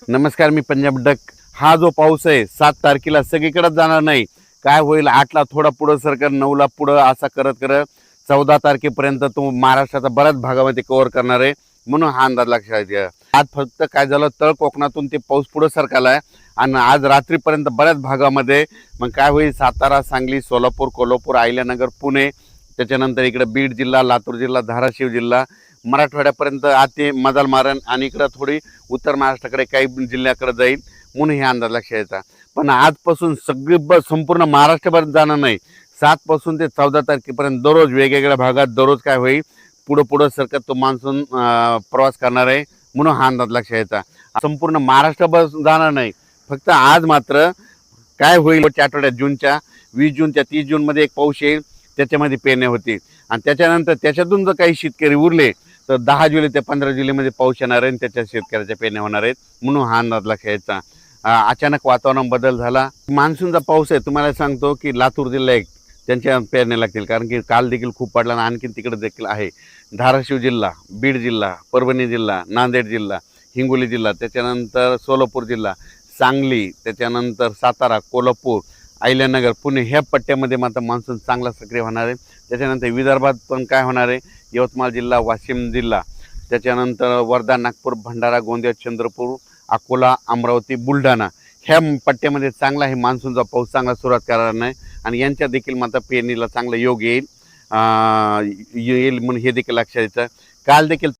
नमस्कार, मी पंजाब डक. हा जो पाऊस आहे 7 तारखेला सगळीकडेच जाणार नाही. काय होईल 8ला थोडा पुढं सरकार, 9ला पुढं, असा करत करत 14 तारखेपर्यंत तो महाराष्ट्राचा बऱ्याच भागामध्ये कव्हर करणार आहे. म्हणून हा अंदाज लक्षात घ्या. आज फक्त काय झालं, तळ कोकणातून ते पाऊस पुढं सरकारला आहे आणि आज रात्रीपर्यंत बऱ्याच भागामध्ये मग काय होईल, सातारा, सांगली, सोलापूर, कोल्हापूर, अहिल्यानगर, पुणे, त्याच्यानंतर इकडे बीड जिल्हा, लातूर जिल्हा, धाराशिव जिल्हा, मराठवाड्यापर्यंत आते मदाल मारण आणि इकडं थोडी उत्तर महाराष्ट्राकडे काही जिल्ह्याकडे जाईल. म्हणून हे अंदाज लक्षात येतात. पण आजपासून सगळी संपूर्ण महाराष्ट्रभर जाणार नाही. 7 पासून ते 14 तारखेपर्यंत दररोज वेगवेगळ्या भागात दररोज काय होईल, पुढं पुढं सरकत तो मान्सून प्रवास करणार आहे. म्हणून हा अंदाज लक्षात येतात. संपूर्ण महाराष्ट्रभर जाणार नाही. फक्त आज मात्र काय होईल, आठवड्यात जूनच्या 20 जूनच्या 30 जूनमध्ये एक पाऊस येईल, त्याच्यामध्ये पेरण्या होतील आणि त्याच्यानंतर त्याच्यातून जर काही शेतकरी उरले तर 10 जुलै ते 15 जुलैमध्ये पाऊस येणार आहे आणि त्याच्या शेतकऱ्याच्या पेरण्या होणार आहेत. म्हणून हा अंदाज लक्षात यायचा. अचानक वातावरण बदल झाला. मान्सूनचा पाऊस आहे, तुम्हाला सांगतो की लातूर जिल्हा एक त्यांच्या पेरण्या लागतील, कारण की काल देखील खूप पडला आणि आणखीन तिकडे देखील आहे. धाराशिव जिल्हा, बीड जिल्हा, परभणी जिल्हा, नांदेड जिल्हा, हिंगोली जिल्हा, त्याच्यानंतर सोलापूर जिल्हा, सांगली, त्याच्यानंतर सातारा, कोल्हापूर, अहिल्यानगर, पुणे ह्या पट्ट्यामध्ये मात्र मान्सून चांगला सक्रिय होणार आहे. त्याच्यानंतर विदर्भात पण काय होणार आहे, यवतमाळ जिल्हा, वाशिम जिल्हा, त्याच्यानंतर वर्धा, नागपूर, भंडारा, गोंदिया, चंद्रपूर, अकोला, अमरावती, बुलढाणा ह्या पट्ट्यामध्ये चांगला हे मान्सूनचा पाऊस चांगला सुरुवात करणार नाही आणि यांच्या देखील मात्र पेरणीला चांगला योग येईल म्हणून हे देखील लक्षात येतं. काल देखील